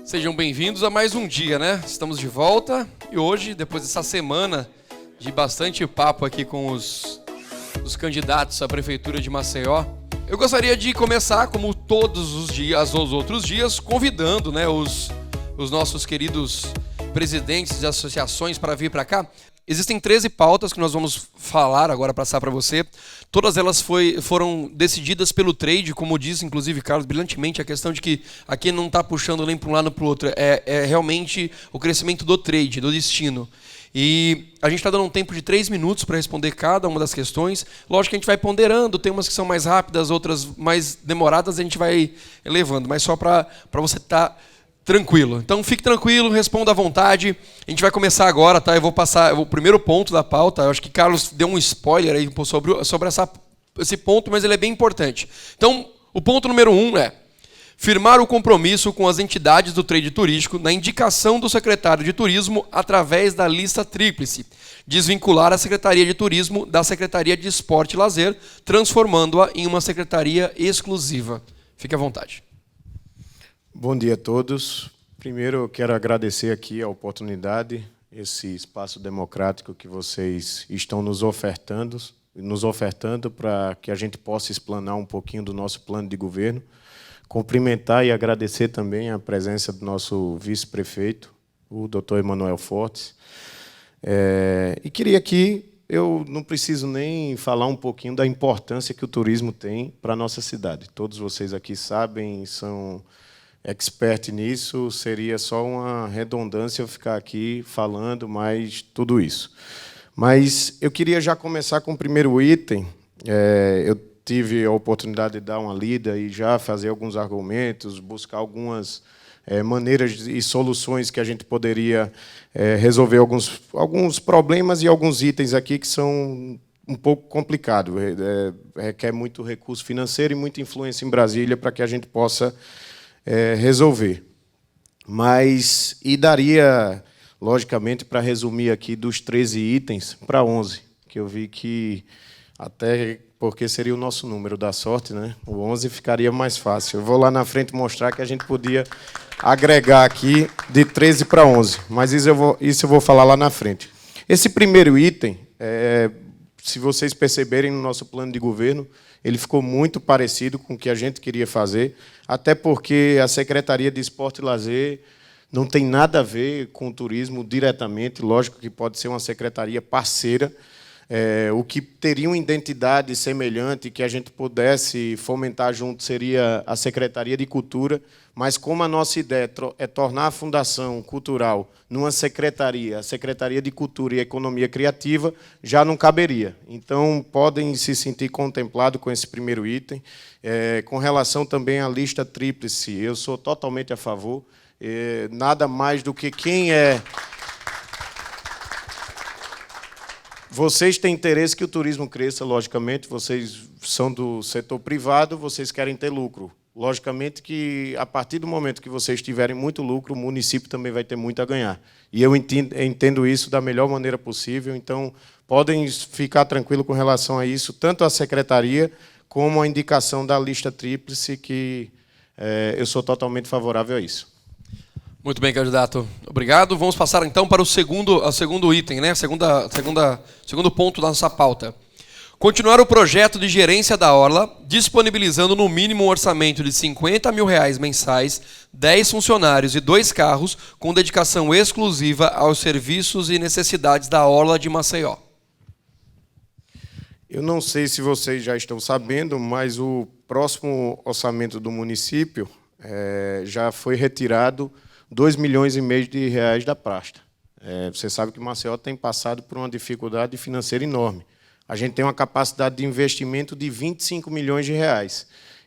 Sejam bem-vindos a mais um dia, né? Estamos de volta e hoje, depois dessa semana de bastante papo aqui com os candidatos à Prefeitura de Maceió, eu gostaria de começar, como todos os dias, os outros dias, convidando, né, os nossos queridos presidentes de associações para vir para cá. Existem 13 pautas que nós vamos falar agora, passar para você. Todas elas foram decididas pelo trade, como diz, inclusive, Carlos, brilhantemente, a questão de que aqui não está puxando nem para um lado nem para o outro. É realmente o crescimento do trade, do destino. E a gente está dando um tempo de 3 minutos para responder cada uma das questões. Lógico que a gente vai ponderando, tem umas que são mais rápidas, outras mais demoradas, a gente vai elevando. Mas só para você estar tranquilo. Então fique tranquilo, responda à vontade. A gente vai começar agora, tá? Eu vou passar o primeiro ponto da pauta. Eu acho que Carlos deu um spoiler aí sobre esse ponto, mas ele é bem importante. Então, o ponto número 1 é firmar o compromisso com as entidades do trade turístico na indicação do secretário de Turismo através da lista tríplice. Desvincular a Secretaria de Turismo da Secretaria de Esporte e Lazer, transformando-a em uma secretaria exclusiva. Fique à vontade. Bom dia a todos. Primeiro, eu quero agradecer aqui a oportunidade, esse espaço democrático que vocês estão nos ofertando para que a gente possa explanar um pouquinho do nosso plano de governo. Cumprimentar e agradecer também a presença do nosso vice-prefeito, o Dr. Emanuel Fortes. E queria aqui, eu não preciso nem falar um pouquinho da importância que o turismo tem para a nossa cidade. Todos vocês aqui sabem, são expert nisso, seria só uma redundância eu ficar aqui falando mais tudo isso. Mas eu queria já começar com o primeiro item. Eu tive a oportunidade de dar uma lida e já fazer alguns argumentos, buscar algumas maneiras e soluções que a gente poderia resolver alguns problemas e alguns itens aqui que são um pouco complicados. Requer muito recurso financeiro e muita influência em Brasília para que a gente possa resolver. E daria, logicamente, para resumir aqui dos 13 itens para 11, que eu vi que, até porque seria o nosso número da sorte, né? O 11 ficaria mais fácil. Eu vou lá na frente mostrar que a gente podia agregar aqui de 13 para 11, mas isso eu vou falar lá na frente. Esse primeiro item, se vocês perceberem no nosso plano de governo, ele ficou muito parecido com o que a gente queria fazer, até porque a Secretaria de Esporte e Lazer não tem nada a ver com o turismo diretamente, lógico que pode ser uma secretaria parceira, o que teria uma identidade semelhante que a gente pudesse fomentar junto seria a Secretaria de Cultura, mas como a nossa ideia é tornar a Fundação Cultural numa secretaria, a Secretaria de Cultura e Economia Criativa, já não caberia. Então, podem se sentir contemplados com esse primeiro item. Com relação também à lista tríplice, eu sou totalmente a favor. Nada mais do que quem é... Vocês têm interesse que o turismo cresça, logicamente, vocês são do setor privado, vocês querem ter lucro. Logicamente que, a partir do momento que vocês tiverem muito lucro, o município também vai ter muito a ganhar. E eu entendo isso da melhor maneira possível, então podem ficar tranquilos com relação a isso, tanto a secretaria como a indicação da lista tríplice, que eu sou totalmente favorável a isso. Muito bem, candidato. Obrigado. Vamos passar, então, para o segundo item, né? Segundo ponto da nossa pauta. Continuar o projeto de gerência da Orla, disponibilizando no mínimo um orçamento de R$50 mil mensais, 10 funcionários e 2 carros, com dedicação exclusiva aos serviços e necessidades da Orla de Maceió. Eu não sei se vocês já estão sabendo, mas o próximo orçamento do município já foi retirado R$2,5 milhões da pasta. Você sabe que Maceió tem passado por uma dificuldade financeira enorme. A gente tem uma capacidade de investimento de R$25 milhões.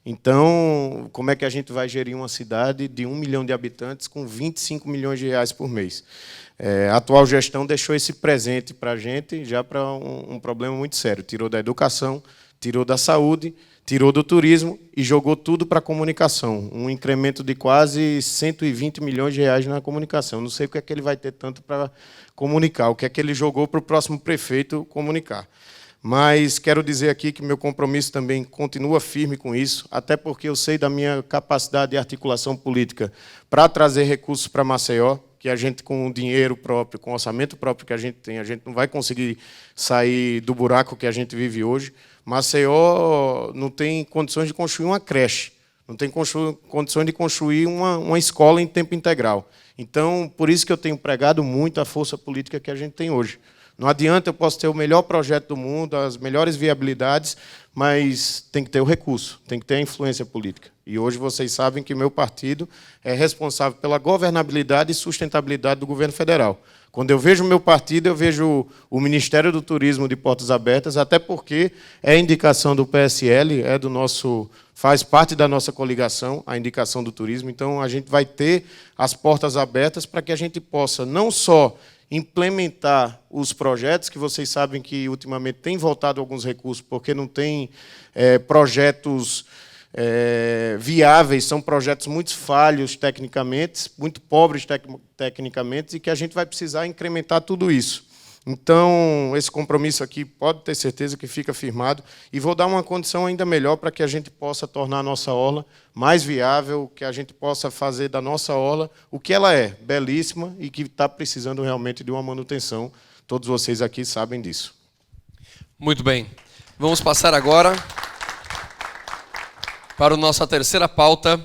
Então, como é que a gente vai gerir uma cidade de 1 milhão de habitantes com R$25 milhões por mês? A atual gestão deixou esse presente para a gente, já para um problema muito sério. Tirou da educação, tirou da saúde, tirou do turismo e jogou tudo para a comunicação. Um incremento de quase R$120 milhões na comunicação. Não sei o que é que ele vai ter tanto para comunicar, o que é que ele jogou para o próximo prefeito comunicar. Mas quero dizer aqui que meu compromisso também continua firme com isso, até porque eu sei da minha capacidade de articulação política para trazer recursos para Maceió, que a gente, com o dinheiro próprio, com o orçamento próprio que a gente tem, a gente não vai conseguir sair do buraco que a gente vive hoje. Maceió não tem condições de construir uma creche, não tem condições de construir uma escola em tempo integral. Então, por isso que eu tenho pregado muito a força política que a gente tem hoje. Não adianta, eu posso ter o melhor projeto do mundo, as melhores viabilidades, mas tem que ter o recurso, tem que ter a influência política. E hoje vocês sabem que meu partido é responsável pela governabilidade e sustentabilidade do governo federal. Quando eu vejo o meu partido, eu vejo o Ministério do Turismo de portas abertas, até porque é indicação do PSL, faz parte da nossa coligação, a indicação do turismo. Então, a gente vai ter as portas abertas para que a gente possa não só implementar os projetos, que vocês sabem que ultimamente tem voltado alguns recursos, porque não tem projetos viáveis, são projetos muito falhos tecnicamente, muito pobres tecnicamente, e que a gente vai precisar incrementar tudo isso. Então, esse compromisso aqui pode ter certeza que fica firmado, e vou dar uma condição ainda melhor para que a gente possa tornar a nossa orla mais viável, que a gente possa fazer da nossa orla o que ela é, belíssima, e que está precisando realmente de uma manutenção. Todos vocês aqui sabem disso. Muito bem. Vamos passar agora para a nossa terceira pauta: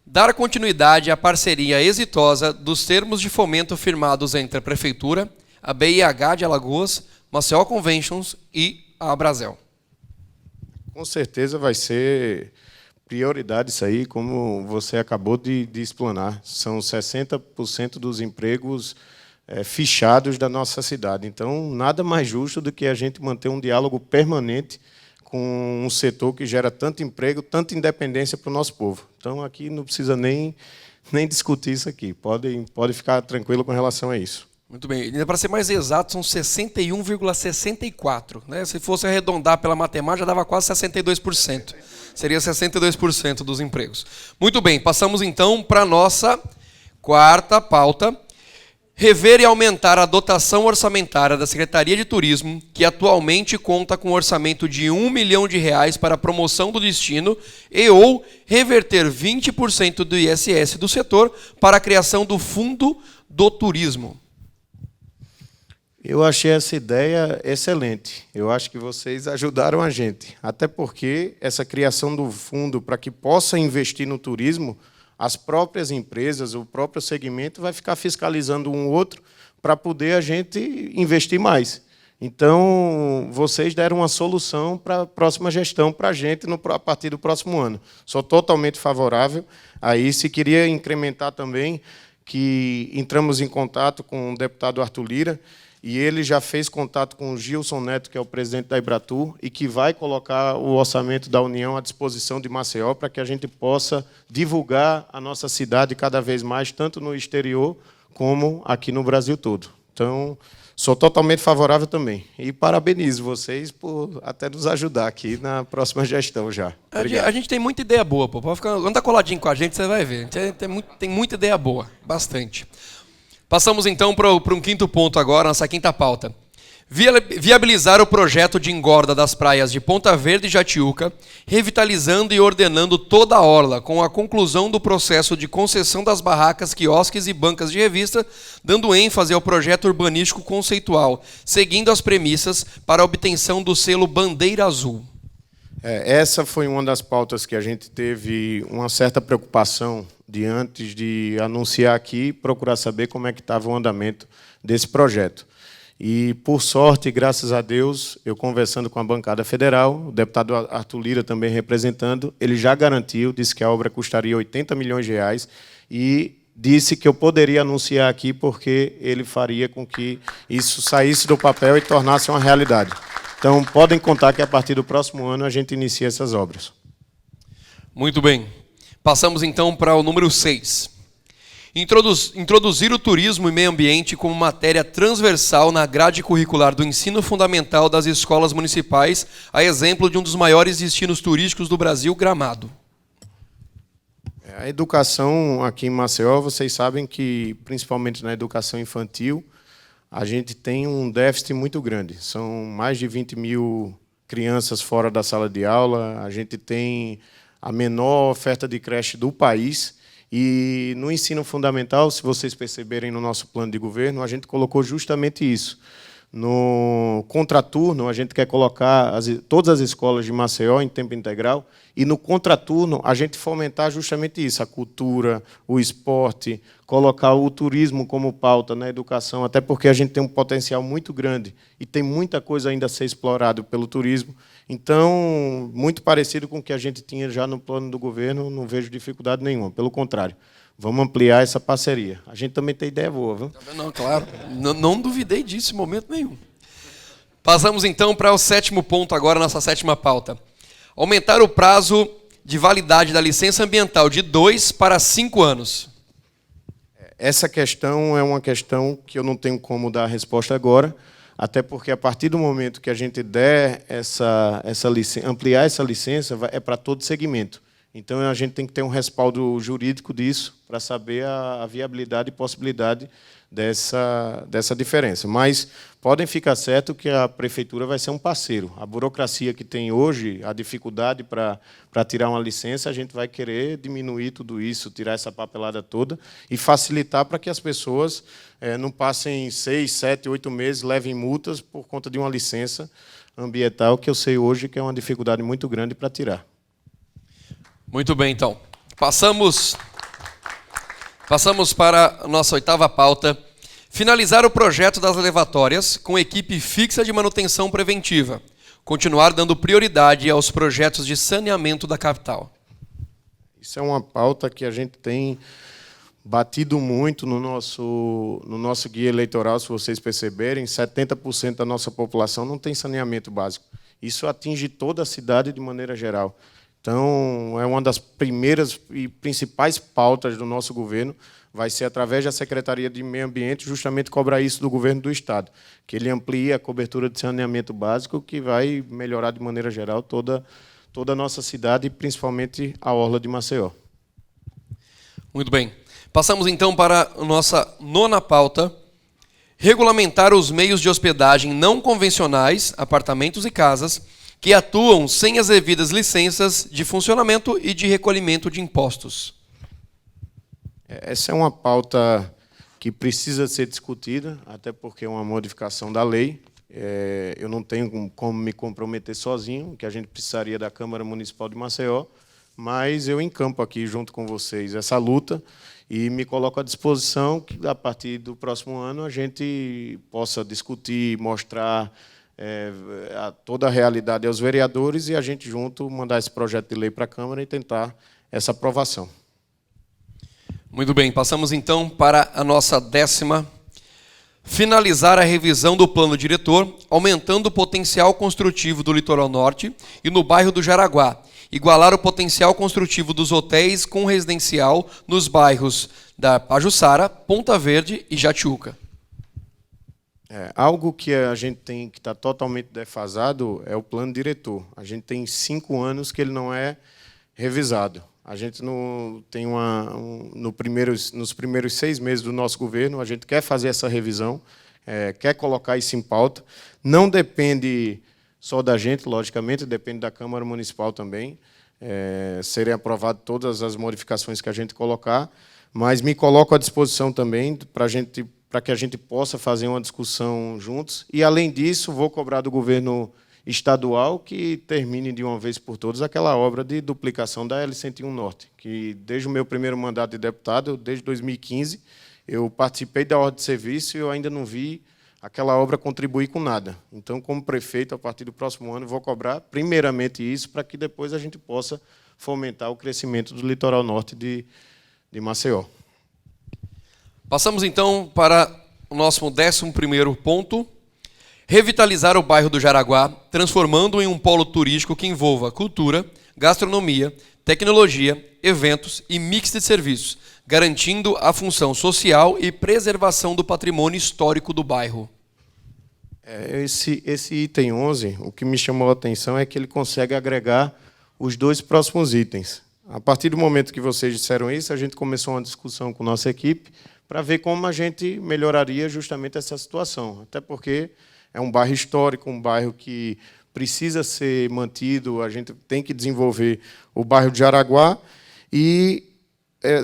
dar continuidade à parceria exitosa dos termos de fomento firmados entre a Prefeitura, a BIH de Alagoas, Maceió Conventions e a Abrazel. Com certeza vai ser prioridade isso aí, como você acabou de explanar. São 60% dos empregos fichados da nossa cidade. Então, nada mais justo do que a gente manter um diálogo permanente com um setor que gera tanto emprego, tanta independência para o nosso povo. Então, aqui não precisa nem discutir isso aqui. Pode ficar tranquilo com relação a isso. Muito bem. Para ser mais exato, são 61,64. Né? Se fosse arredondar pela matemática, dava quase 62%. Seria 62% dos empregos. Muito bem, passamos então para a nossa quarta pauta: rever e aumentar a dotação orçamentária da Secretaria de Turismo, que atualmente conta com um orçamento de R$ 1 milhão para a promoção do destino, ou reverter 20% do ISS do setor para a criação do Fundo do Turismo. Eu achei essa ideia excelente. Eu acho que vocês ajudaram a gente. Até porque essa criação do fundo para que possa investir no turismo, as próprias empresas, o próprio segmento vai ficar fiscalizando um outro para poder a gente investir mais. Então, vocês deram uma solução para a próxima gestão para a gente a partir do próximo ano. Sou totalmente favorável. Aí, se queria incrementar também, que entramos em contato com o deputado Arthur Lira, e ele já fez contato com o Gilson Neto, que é o presidente da Ibratur, e que vai colocar o orçamento da União à disposição de Maceió para que a gente possa divulgar a nossa cidade cada vez mais, tanto no exterior como aqui no Brasil todo. Então, sou totalmente favorável também. E parabenizo vocês por até nos ajudar aqui na próxima gestão já. Obrigado. A gente tem muita ideia boa, pô. Pode ficar, anda coladinho com a gente, você vai ver. Tem muita ideia boa, bastante. Passamos então para um quinto ponto agora, nossa quinta pauta. Viabilizar o projeto de engorda das praias de Ponta Verde e Jatiuca, revitalizando e ordenando toda a orla, com a conclusão do processo de concessão das barracas, quiosques e bancas de revista, dando ênfase ao projeto urbanístico conceitual, seguindo as premissas para a obtenção do selo Bandeira Azul. Essa foi uma das pautas que a gente teve uma certa preocupação de antes de anunciar aqui, procurar saber como é que estava o andamento desse projeto. E, por sorte, graças a Deus, eu conversando com a bancada federal, o deputado Arthur Lira também representando, ele já garantiu, disse que a obra custaria 80 milhões de reais e disse que eu poderia anunciar aqui porque ele faria com que isso saísse do papel e tornasse uma realidade. Então, podem contar que a partir do próximo ano a gente inicia essas obras. Muito bem. Passamos então para o número 6. Introduzir o turismo e meio ambiente como matéria transversal na grade curricular do ensino fundamental das escolas municipais, a exemplo de um dos maiores destinos turísticos do Brasil, Gramado. A educação aqui em Maceió, vocês sabem que, principalmente na educação infantil, a gente tem um déficit muito grande. São mais de 20 mil crianças fora da sala de aula, a gente tem a menor oferta de creche do país. E no ensino fundamental, se vocês perceberem no nosso plano de governo, a gente colocou justamente isso. No contraturno, a gente quer colocar todas as escolas de Maceió em tempo integral, e no contraturno a gente fomentar justamente isso, a cultura, o esporte, colocar o turismo como pauta na educação, até porque a gente tem um potencial muito grande e tem muita coisa ainda a ser explorado pelo turismo. Então, muito parecido com o que a gente tinha já no plano do governo, não vejo dificuldade nenhuma, pelo contrário. Vamos ampliar essa parceria. A gente também tem ideia boa, viu? Não, claro. Não duvidei disso em momento nenhum. Passamos, então, para o 7º ponto agora, nossa 7ª pauta. Aumentar o prazo de validade da licença ambiental de 2 para 5 anos. Essa questão é uma questão que eu não tenho como dar a resposta agora, até porque, a partir do momento que a gente der ampliar essa licença, é para todo segmento. Então, a gente tem que ter um respaldo jurídico disso para saber a viabilidade e possibilidade dessa diferença. Mas podem ficar certo que a prefeitura vai ser um parceiro. A burocracia que tem hoje, a dificuldade para tirar uma licença, a gente vai querer diminuir tudo isso, tirar essa papelada toda e facilitar para que as pessoas não passem 6, 7, 8 meses, levem multas por conta de uma licença ambiental, que eu sei hoje que é uma dificuldade muito grande para tirar. Muito bem, então. Passamos para a nossa 8ª pauta. Finalizar o projeto das elevatórias com equipe fixa de manutenção preventiva. Continuar dando prioridade aos projetos de saneamento da capital. Isso é uma pauta que a gente tem batido muito no nosso guia eleitoral, se vocês perceberem. 70% da nossa população não tem saneamento básico. Isso atinge toda a cidade de maneira geral. Então, é uma das primeiras e principais pautas do nosso governo, vai ser através da Secretaria de Meio Ambiente, justamente cobrar isso do governo do Estado, que ele amplie a cobertura de saneamento básico, que vai melhorar de maneira geral toda a nossa cidade, e principalmente a orla de Maceió. Muito bem. Passamos, então, para a nossa 9ª pauta. Regulamentar os meios de hospedagem não convencionais, apartamentos e casas, que atuam sem as devidas licenças de funcionamento e de recolhimento de impostos. Essa é uma pauta que precisa ser discutida, até porque é uma modificação da lei. Eu não tenho como me comprometer sozinho, que a gente precisaria da Câmara Municipal de Maceió, mas eu encampo aqui, junto com vocês, essa luta e me coloco à disposição que, a partir do próximo ano, a gente possa discutir, mostrar toda a realidade aos vereadores e a gente junto mandar esse projeto de lei para a Câmara e tentar essa aprovação. Muito bem, passamos então para a nossa 10ª. Finalizar a revisão do plano diretor, aumentando o potencial construtivo do litoral norte e no bairro do Jaraguá. Igualar o potencial construtivo dos hotéis com residencial nos bairros da Pajuçara, Ponta Verde e Jatiuca. Algo que a gente tem que está totalmente defasado é o plano diretor. A gente tem 5 anos que ele não é revisado. A gente não tem nos primeiros 6 meses do nosso governo, a gente quer fazer essa revisão, quer colocar isso em pauta. Não depende só da gente, logicamente, depende da Câmara Municipal também, serem aprovadas todas as modificações que a gente colocar, mas me coloco à disposição também para que a gente possa fazer uma discussão juntos. E, além disso, vou cobrar do governo estadual que termine de uma vez por todas aquela obra de duplicação da L101 Norte, que desde o meu primeiro mandato de deputado, desde 2015, eu participei da ordem de serviço e eu ainda não vi aquela obra contribuir com nada. Então, como prefeito, a partir do próximo ano, vou cobrar primeiramente isso, para que depois a gente possa fomentar o crescimento do litoral norte de Maceió. Passamos, então, para o nosso 11º ponto. Revitalizar o bairro do Jaraguá, transformando-o em um polo turístico que envolva cultura, gastronomia, tecnologia, eventos e mix de serviços, garantindo a função social e preservação do patrimônio histórico do bairro. Esse item 11, o que me chamou a atenção é que ele consegue agregar os 2 próximos itens. A partir do momento que vocês disseram isso, a gente começou uma discussão com nossa equipe para ver como a gente melhoraria justamente essa situação. Até porque é um bairro histórico, um bairro que precisa ser mantido, a gente tem que desenvolver o bairro de Jaraguá. E,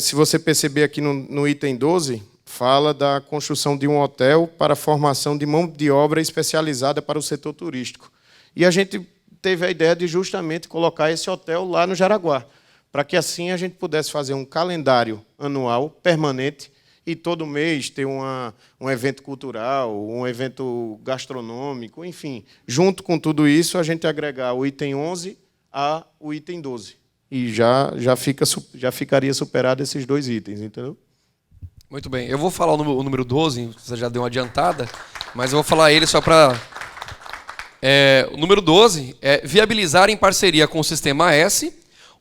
se você perceber aqui no item 12, fala da construção de um hotel para a formação de mão de obra especializada para o setor turístico. E a gente teve a ideia de justamente colocar esse hotel lá no Jaraguá, para que assim a gente pudesse fazer um calendário anual, permanente, e todo mês ter um evento cultural, um evento gastronômico, enfim. Junto com tudo isso, a gente agregar o item 11 ao item 12. E já ficaria superado esses 2 itens, entendeu? Muito bem. Eu vou falar o número 12, você já deu uma adiantada, mas eu vou falar ele só para... o número 12 é viabilizar em parceria com o Sistema S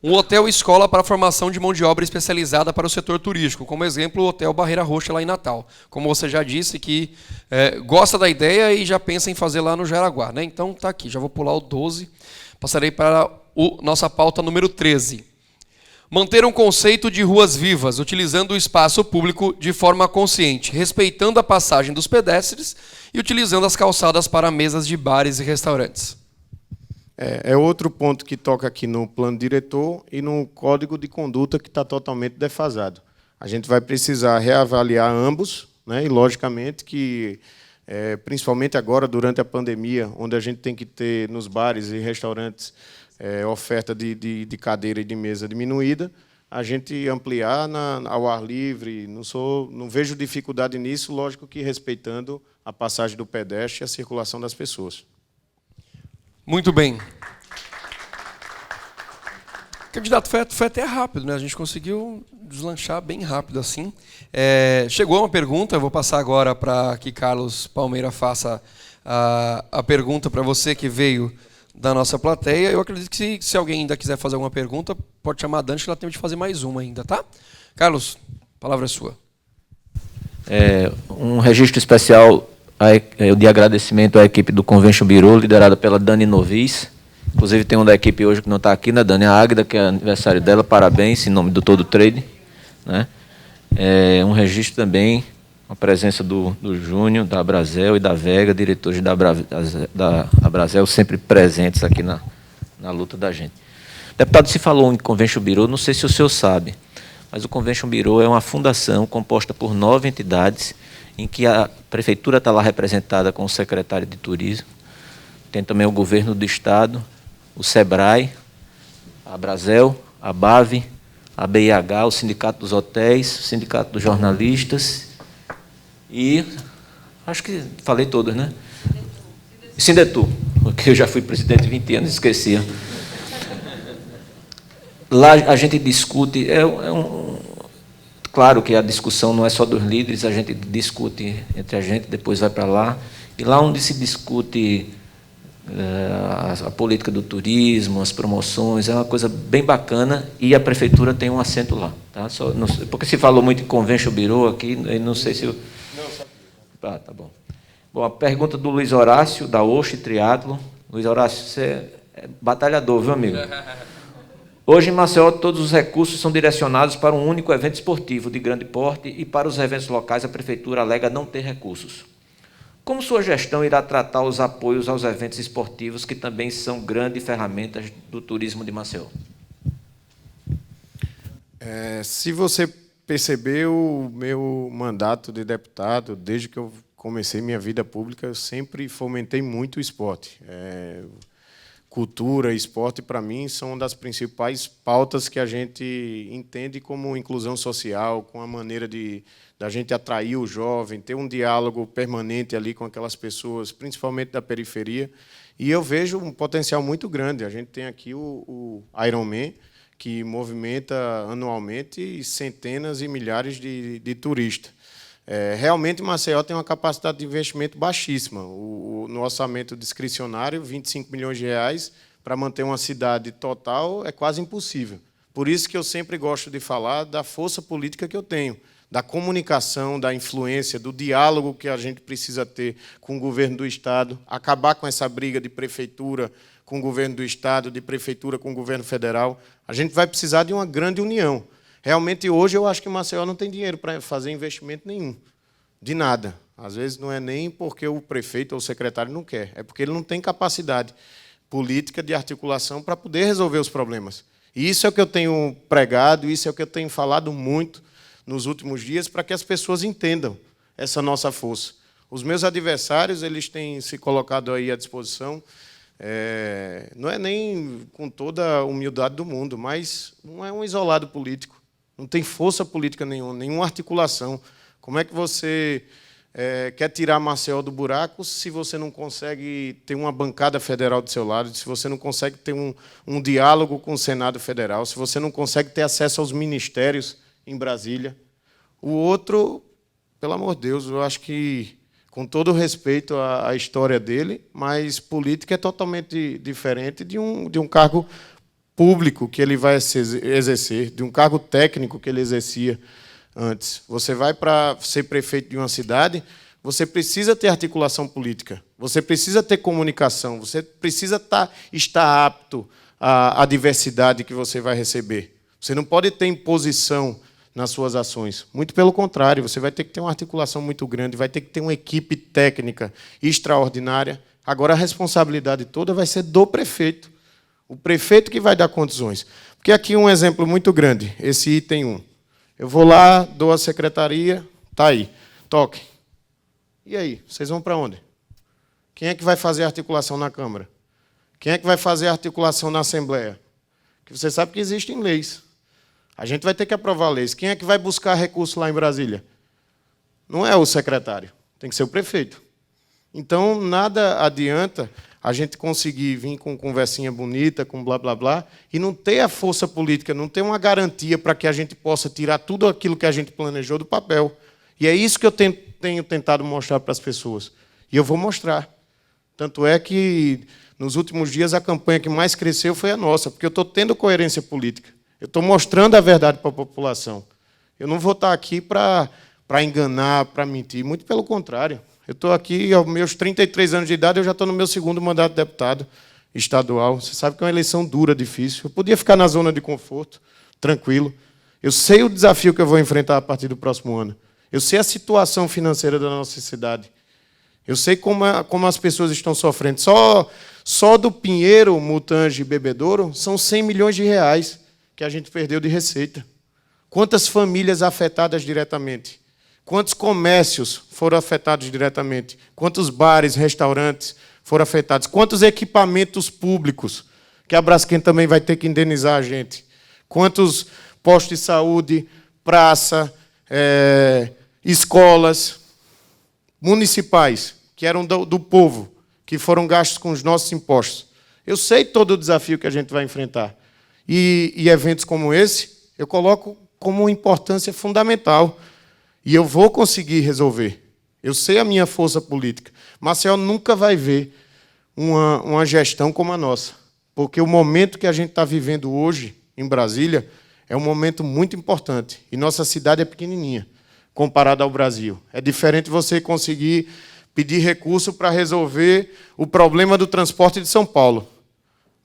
um hotel-escola para a formação de mão de obra especializada para o setor turístico, como exemplo o Hotel Barreira Roxa lá em Natal. Como você já disse, que gosta da ideia e já pensa em fazer lá no Jaraguá, né? Então está aqui, já vou pular o 12, passarei para nossa pauta número 13. Manter um conceito de ruas vivas, utilizando o espaço público de forma consciente, respeitando a passagem dos pedestres e utilizando as calçadas para mesas de bares e restaurantes. É outro ponto que toca aqui no plano diretor e no código de conduta que está totalmente defasado. A gente vai precisar reavaliar ambos, né? E, logicamente, que, principalmente agora, durante a pandemia, onde a gente tem que ter nos bares e restaurantes oferta de cadeira e de mesa diminuída, a gente ampliar ao ar livre. Não vejo dificuldade nisso, lógico que respeitando a passagem do pedestre e a circulação das pessoas. Muito bem. Candidato, foi até rápido, né? A gente conseguiu deslanchar bem rápido assim. Chegou uma pergunta, eu vou passar agora para que Carlos Palmeira faça a pergunta para você que veio da nossa plateia. Eu acredito que se alguém ainda quiser fazer alguma pergunta, pode chamar a Dante, que ela tem de fazer mais uma ainda, tá? Carlos, a palavra é sua. Um registro especial de agradecimento à equipe do Convention Bureau, liderada pela Dani Novis. Inclusive, tem uma da equipe hoje que não está aqui, né, Dani? A Águida, que é aniversário dela. Parabéns, em nome do Todo Trade. Né? Um registro também, a presença do Júnior, da Abrazel e da Vega, diretores da Abrazel, sempre presentes aqui na luta da gente. Deputado, se falou em Convention Bureau, não sei se o senhor sabe, mas o Convention Bureau é uma fundação composta por 9 entidades, em que a prefeitura está lá representada com o secretário de turismo, tem também o governo do estado, o SEBRAE, a Abrazel, a BAV, a BIH, o Sindicato dos Hotéis, o Sindicato dos Jornalistas e, acho que falei todos, né? Sindetur, porque eu já fui presidente de 20 anos, esquecia. Lá a gente discute, claro que a discussão não é só dos líderes, a gente discute entre a gente, depois vai para lá. E lá onde se discute a política do turismo, as promoções, é uma coisa bem bacana e a prefeitura tem um assento lá. Tá? Porque se falou muito em Convention Bureau aqui, não sei se... Tá bom. Bom, a pergunta do Luiz Horácio, da Oxe Triatlo. Luiz Horácio, você é batalhador, viu, amigo? Hoje, em Maceió, todos os recursos são direcionados para um único evento esportivo de grande porte e para os eventos locais a prefeitura alega não ter recursos. Como sua gestão irá tratar os apoios aos eventos esportivos, que também são grandes ferramentas do turismo de Maceió? Se você percebeu o meu mandato de deputado, desde que eu comecei minha vida pública, eu sempre fomentei muito o esporte. Cultura e esporte, para mim, são uma das principais pautas que a gente entende como inclusão social, com a maneira da gente atrair o jovem, ter um diálogo permanente ali com aquelas pessoas, principalmente da periferia. E eu vejo um potencial muito grande. A gente tem aqui o Ironman, que movimenta anualmente centenas e milhares de turistas. Realmente, Maceió tem uma capacidade de investimento baixíssima. No orçamento discricionário, 25 milhões de reais para manter uma cidade total é quase impossível. Por isso que eu sempre gosto de falar da força política que eu tenho, da comunicação, da influência, do diálogo que a gente precisa ter com o governo do Estado, acabar com essa briga de prefeitura com o governo do Estado, de prefeitura com o governo federal. A gente vai precisar de uma grande união. Realmente, hoje, eu acho que Maceió não tem dinheiro para fazer investimento nenhum, de nada. Às vezes, não é nem porque o prefeito ou o secretário não quer, é porque ele não tem capacidade política de articulação para poder resolver os problemas. E isso é o que eu tenho pregado, isso é o que eu tenho falado muito nos últimos dias, para que as pessoas entendam essa nossa força. Os meus adversários, eles têm se colocado aí à disposição, não é nem com toda a humildade do mundo, mas não é um isolado político, não tem força política nenhuma articulação. Como é que você quer tirar Maceió do buraco se você não consegue ter uma bancada federal do seu lado, se você não consegue ter um diálogo com o Senado Federal, se você não consegue ter acesso aos ministérios em Brasília? O outro, pelo amor de Deus, eu acho que, com todo o respeito à história dele, mas política é totalmente diferente de um cargo público que ele vai exercer, de um cargo técnico que ele exercia antes. Você vai para ser prefeito de uma cidade, você precisa ter articulação política, você precisa ter comunicação, você precisa estar apto à diversidade que você vai receber. Você não pode ter imposição nas suas ações. Muito pelo contrário, você vai ter que ter uma articulação muito grande, vai ter que ter uma equipe técnica extraordinária. Agora, a responsabilidade toda vai ser do prefeito. O prefeito que vai dar condições. Porque aqui um exemplo muito grande, esse item 1. Eu vou lá, dou a secretaria, está aí, toque. E aí, vocês vão para onde? Quem é que vai fazer a articulação na Câmara? Quem é que vai fazer a articulação na Assembleia? Porque você sabe que existem leis. A gente vai ter que aprovar leis. Quem é que vai buscar recurso lá em Brasília? Não é o secretário, tem que ser o prefeito. Então, nada adianta a gente conseguir vir com conversinha bonita, com blá, blá, blá, e não ter a força política, não ter uma garantia para que a gente possa tirar tudo aquilo que a gente planejou do papel. E é isso que eu tenho tentado mostrar para as pessoas. E eu vou mostrar. Tanto é que, nos últimos dias, a campanha que mais cresceu foi a nossa, porque eu estou tendo coerência política. Eu estou mostrando a verdade para a população. Eu não vou estar aqui para enganar, para mentir. Muito pelo contrário. Eu estou aqui, aos meus 33 anos de idade, eu já estou no meu 2º mandato de deputado estadual. Você sabe que é uma eleição dura, difícil. Eu podia ficar na zona de conforto, tranquilo. Eu sei o desafio que eu vou enfrentar a partir do próximo ano. Eu sei a situação financeira da nossa cidade. Eu sei como as pessoas estão sofrendo. Só do Pinheiro, Mutange e Bebedouro, são 100 milhões de reais que a gente perdeu de receita. Quantas famílias afetadas diretamente? Quantos comércios foram afetados diretamente? Quantos bares, restaurantes foram afetados? Quantos equipamentos públicos que a Braskem também vai ter que indenizar a gente? Quantos postos de saúde, praça, escolas municipais, que eram do povo, que foram gastos com os nossos impostos? Eu sei todo o desafio que a gente vai enfrentar. E eventos como esse, eu coloco como uma importância fundamental. E eu vou conseguir resolver. Eu sei a minha força política. Maceió nunca vai ver uma gestão como a nossa. Porque o momento que a gente está vivendo hoje, em Brasília, é um momento muito importante. E nossa cidade é pequenininha, comparada ao Brasil. É diferente você conseguir pedir recurso para resolver o problema do transporte de São Paulo.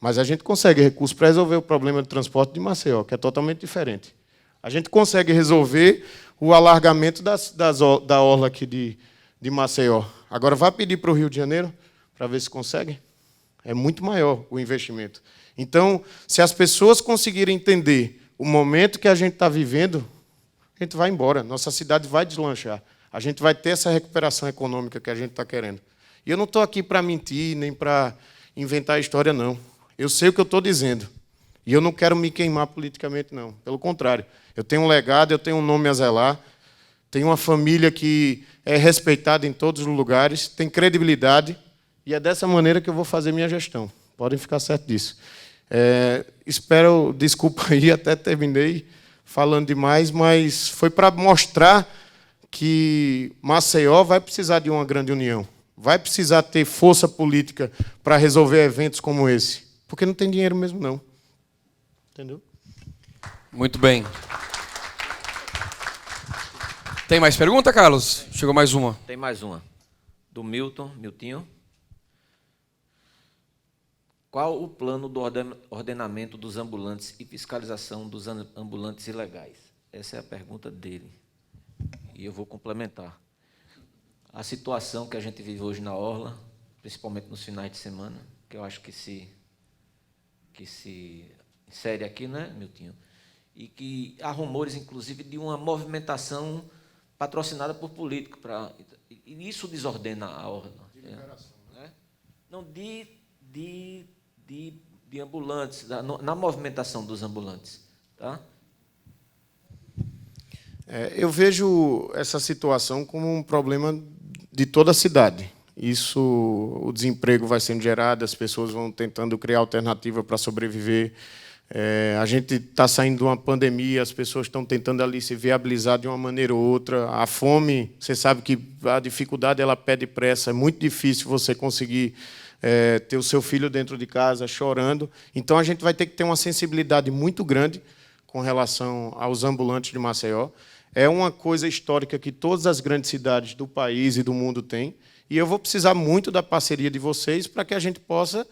Mas a gente consegue recurso para resolver o problema do transporte de Maceió, que é totalmente diferente. A gente consegue resolver o alargamento da orla aqui de Maceió. Agora, vai pedir para o Rio de Janeiro para ver se consegue? É muito maior o investimento. Então, se as pessoas conseguirem entender o momento que a gente está vivendo, a gente vai embora. Nossa cidade vai deslanchar. A gente vai ter essa recuperação econômica que a gente está querendo. E eu não estou aqui para mentir, nem para inventar história, não. Eu sei o que eu estou dizendo. E eu não quero me queimar politicamente, não. Pelo contrário. Eu tenho um legado, eu tenho um nome a zelar, tenho uma família que é respeitada em todos os lugares, tem credibilidade, e é dessa maneira que eu vou fazer minha gestão. Podem ficar certos disso. Desculpa aí, até terminei falando demais, mas foi para mostrar que Maceió vai precisar de uma grande união, vai precisar ter força política para resolver eventos como esse, porque não tem dinheiro mesmo, não. Entendeu? Muito bem. Tem mais pergunta, Carlos? Chegou mais uma. Tem mais uma. Do Miltinho. Qual o plano do ordenamento dos ambulantes e fiscalização dos ambulantes ilegais? Essa é a pergunta dele. E eu vou complementar. A situação que a gente vive hoje na Orla, principalmente nos finais de semana, que eu acho que se insere aqui, né, Miltinho? E que há rumores, inclusive, de uma movimentação patrocinada por políticos. E isso desordena a Orla. De liberação, né? Não, de ambulantes, na movimentação dos ambulantes. Tá? Eu vejo essa situação como um problema de toda a cidade. O desemprego vai sendo gerado, as pessoas vão tentando criar alternativa para sobreviver. A gente está saindo de uma pandemia, as pessoas estão tentando ali se viabilizar de uma maneira ou outra. A fome, você sabe que a dificuldade ela pede pressa, é muito difícil você conseguir ter o seu filho dentro de casa chorando. Então, a gente vai ter que ter uma sensibilidade muito grande com relação aos ambulantes de Maceió. É uma coisa histórica que todas as grandes cidades do país e do mundo têm, e eu vou precisar muito da parceria de vocês para que a gente possa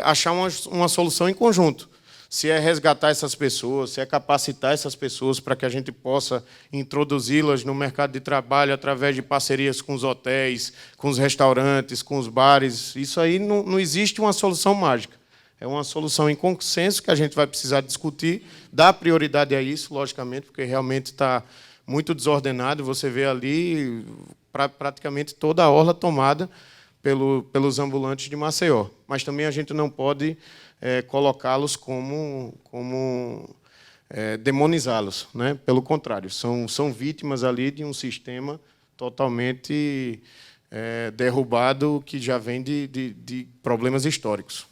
achar uma solução em conjunto. Se é resgatar essas pessoas, se é capacitar essas pessoas para que a gente possa introduzi-las no mercado de trabalho através de parcerias com os hotéis, com os restaurantes, com os bares. Isso aí não existe uma solução mágica. É uma solução em consenso que a gente vai precisar discutir, dar prioridade a isso, logicamente, porque realmente está muito desordenado. Você vê ali praticamente toda a orla tomada pelos ambulantes de Maceió. Mas também a gente não pode colocá-los como demonizá-los, né? Pelo contrário, são vítimas ali de um sistema totalmente derrubado que já vem de problemas históricos.